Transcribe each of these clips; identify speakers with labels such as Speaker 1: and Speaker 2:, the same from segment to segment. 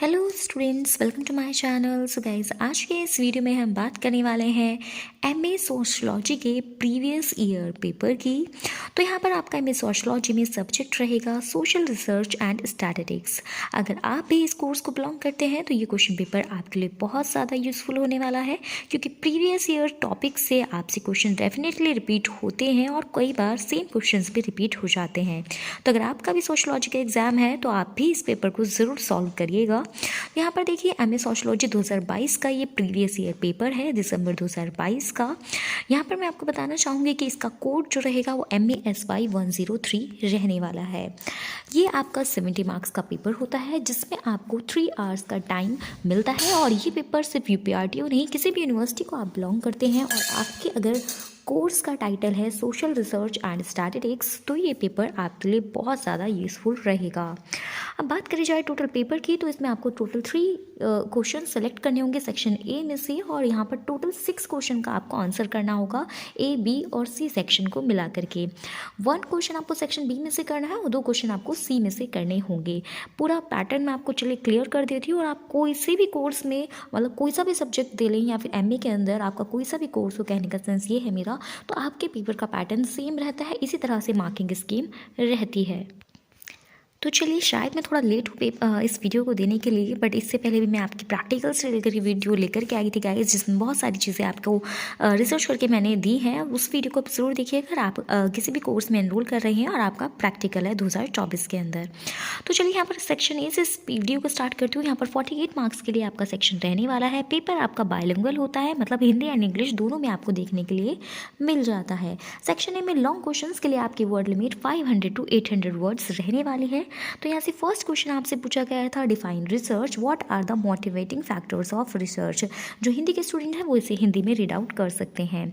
Speaker 1: Hello students, welcome to my channel. So guys, आज के इस वीडियो में हम बात करने वाले हैं एमए सोशलॉजी के प्रीवियस ईयर पेपर की। तो यहाँ पर आपका एमए सोशलॉजी में सब्जेक्ट रहेगा सोशल रिसर्च एंड स्टैटिस्टिक्स। अगर आप भी इस कोर्स को बिलोंग करते हैं तो ये क्वेश्चन पेपर आपके लिए बहुत ज़्यादा यूज़फुल होने वाला है, क्योंकि प्रीवियस ईयर टॉपिक से आपसे क्वेश्चन डेफिनेटली रिपीट होते हैं और कई बार सेम क्वेश्चन भी रिपीट हो जाते हैं। तो अगर आपका भी सोशलॉजी का एग्ज़ाम है तो आप भी इस पेपर को ज़रूर सॉल्व करिएगा। यहाँ पर देखिए, एमए सोशलॉजी 2022 का ये प्रीवियस ईयर पेपर है, दिसंबर 2022 का। यहाँ पर मैं आपको बताना चाहूँगी कि इसका कोड जो रहेगा वो MESY 103 रहने वाला है। ये आपका 70 मार्क्स का पेपर होता है, जिसमें आपको 3 आवर्स का टाइम मिलता है। और ये पेपर सिर्फ UPRTO नहीं, किसी भी यूनिवर्सिटी को आप बिलोंग करते हैं और आपके अगर कोर्स का टाइटल है सोशल रिसर्च एंड स्टैटिस्टिक्स, तो ये पेपर आपके लिए बहुत ज़्यादा यूज़फुल रहेगा। अब बात करी जाए टोटल पेपर की, तो इसमें आपको टोटल 3 क्वेश्चन सेलेक्ट करने होंगे सेक्शन ए में से, और यहाँ पर टोटल 6 क्वेश्चन का आपको आंसर करना होगा A, B और C सेक्शन को मिला करके। 1 क्वेश्चन आपको सेक्शन बी में से करना है और 2 क्वेश्चन आपको सी में से करने होंगे। पूरा पैटर्न मैं आपको चलिए क्लियर कर देती हूँ। और आप कोई से भी कोर्स में, मतलब कोई सा भी सब्जेक्ट दे लें या फिर एमए के अंदर आपका कोई सा भी कोर्स हो, कहने का सेंस ये है मेरा, तो आपके पेपर का पैटर्न सेम रहता है, इसी तरह से मार्किंग स्कीम रहती है। तो चलिए, शायद मैं थोड़ा लेट हूँ इस वीडियो को देने के लिए, बट इससे पहले भी मैं आपकी प्रैक्टिकल से लेकर के वीडियो लेकर के आई थी गाइस, जिसमें बहुत सारी चीज़ें आपको रिसर्च करके मैंने दी हैं। उस वीडियो को आप ज़रूर देखिए अगर आप किसी भी कोर्स में एनरोल कर रहे हैं और आपका प्रैक्टिकल है 2024 के अंदर। तो चलिए, यहाँ पर सेक्शन ए से इस वीडियो को स्टार्ट करती हूँ। यहाँ पर 48 मार्क्स के लिए आपका सेक्शन रहने वाला है। पेपर आपका बायलिंगुअल होता है, मतलब हिंदी एंड इंग्लिश दोनों में आपको देखने के लिए मिल जाता है। सेक्शन ए में लॉन्ग क्वेश्चन के लिए आपकी वर्ड लिमिट 500 to 800 वर्ड्स रहने वाली है। तो यहाँ से फर्स्ट क्वेश्चन आपसे पूछा गया था, define research, what are the motivating factors of research. जो हिंदी के स्टूडेंट हैं वो इसे हिंदी में रीड आउट कर सकते हैं।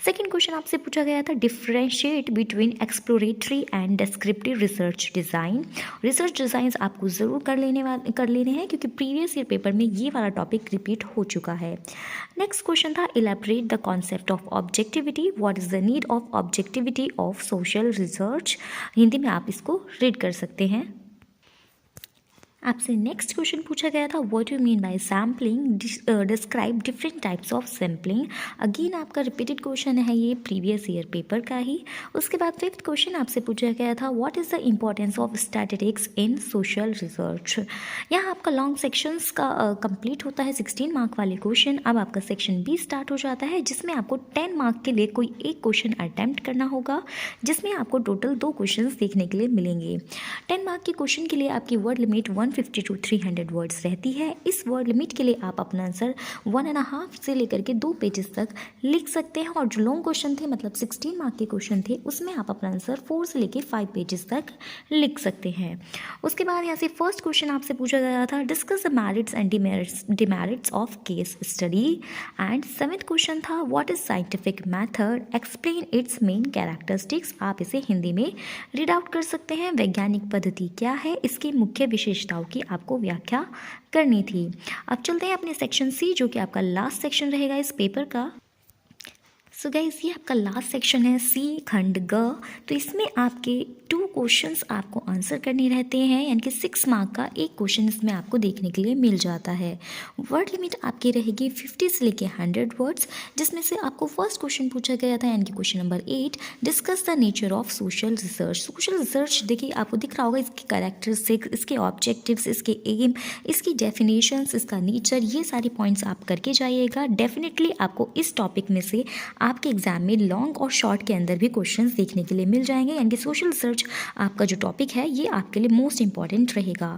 Speaker 1: सेकंड क्वेश्चन आपसे पूछा गया था, differentiate between exploratory and descriptive research design. Research designs आपको ज़रूर कर लेने हैं, क्योंकि प्रीवियस ईयर पेपर में ये वाला टॉपिक रिपीट हो चुका है। नेक्स्ट क्वेश्चन था, elaborate the concept of objectivity, what is the need of objectivity of social research. Hindi में आप इसको रीड कर सकते हैं। आपसे नेक्स्ट क्वेश्चन पूछा गया था, what you mean by sampling, describe different types of sampling. Again आपका रिपीटेड क्वेश्चन है ये प्रीवियस ईयर पेपर का ही। उसके बाद फिफ्थ क्वेश्चन आपसे पूछा गया था, what is the importance of statistics in social research. यहाँ आपका लॉन्ग सेक्शंस का कंप्लीट होता है 16 मार्क वाले क्वेश्चन। अब आपका सेक्शन बी स्टार्ट हो जाता है, जिसमें आपको 10 मार्क के लिए कोई एक क्वेश्चन अटैम्प्ट करना होगा, जिसमें आपको टोटल 2 क्वेश्चन देखने के लिए मिलेंगे। 10 मार्क के क्वेश्चन के लिए आपकी वर्ड लिमिट 150 to 300 वर्ड्स रहती है। इस वर्ड लिमिट के लिए आप अपना आंसर 1.5 से लेकर के 2 पेजेस तक लिख सकते हैं। और जो लॉन्ग क्वेश्चन थे, मतलब 16 मार्क के क्वेश्चन थे, उसमें आप अपना आंसर 4 से लेकर 5 पेजेस तक लिख सकते हैं। उसके बाद यहाँ से फर्स्ट क्वेश्चन आपसे पूछा गया था, discuss the merits and demerits of case study. And 7th question था, what is scientific method, explain its main characteristics. आप इसे हिंदी में रीड आउट कर सकते हैं। वैज्ञानिक पद्धति क्या है, इसकी मुख्य विशेषताओं की आपको व्याख्या करनी थी। अब चलते हैं अपने सेक्शन सी, जो कि आपका लास्ट सेक्शन रहेगा इस पेपर का। सो गाइस, ये आपका लास्ट सेक्शन है सी खंड ग। तो इसमें आपके 2 क्वेश्चंस आपको आंसर करने रहते हैं, यानी कि 6 मार्क का एक क्वेश्चन इसमें आपको देखने के लिए मिल जाता है। वर्ड लिमिट आपकी रहेगी 50 से लेके 100 वर्ड्स, जिसमें से आपको फर्स्ट क्वेश्चन पूछा गया था, यानी कि question number 8, discuss the nature of social research. Social research देखिए, आपको दिख रहा होगा इसकी कैरेक्टरिस्टिक्स, इसके ऑब्जेक्टिव्स, इसके एम, इसकी डेफिनेशंस, इसका नेचर, ये सारे पॉइंट्स आप करके जाइएगा। डेफिनेटली आपको इस टॉपिक में से आपके एग्जाम में लॉन्ग और शॉर्ट के अंदर भी क्वेश्चंस देखने के लिए मिल जाएंगे, यानी कि सोशल रिसर्च आपका जो टॉपिक है ये आपके लिए मोस्ट इंपॉर्टेंट रहेगा।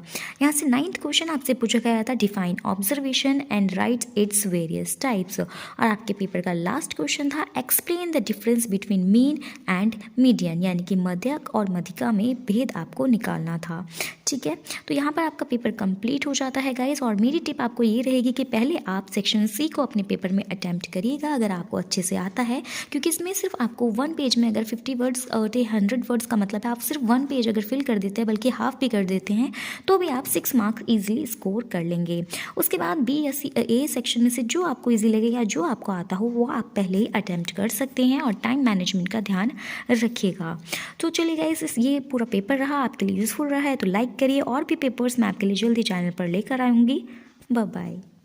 Speaker 1: यहाँ से 9th क्वेश्चन आपसे पूछा गया था, define observation and right its various types. और आपके पेपर का लास्ट क्वेश्चन था, explain the difference between mean and median, यानी कि मध्यक और मध्यिका में भेद आपको निकालना था। ठीक है, तो यहाँ पर आपका पेपर कंप्लीट हो जाता है गाइस। और मेरी टिप आपको ये रहेगी कि पहले आप सेक्शन सी को अपने पेपर में अटैम्प्ट करिएगा। अगर आपको अच्छे से आता है, क्योंकि इसमें सिर्फ आपको 1 पेज में अगर 50 वर्ड्स 100 वर्ड्स का मतलब है आप सिर्फ 1 पेज अगर फिल कर देते हैं, बल्कि हाफ भी कर देते हैं, तो भी आप 6 मार्क ईजिली स्कोर कर लेंगे। उसके बाद बी या सी ए सेक्शन में से जो आपको ईजी लगे या जो आपको आता हो वो आप पहले ही अटैम्प्ट कर सकते हैं, और टाइम मैनेजमेंट का ध्यान रखिएगा। तो चलिए गाइस, ये पूरा पेपर रहा आपके लिए यूज़फुल रहा है तो लाइक करिए, और भी पेपर्स मैं आपके लिए जल्दी चैनल पर लेकर आऊँगी। Bye bye.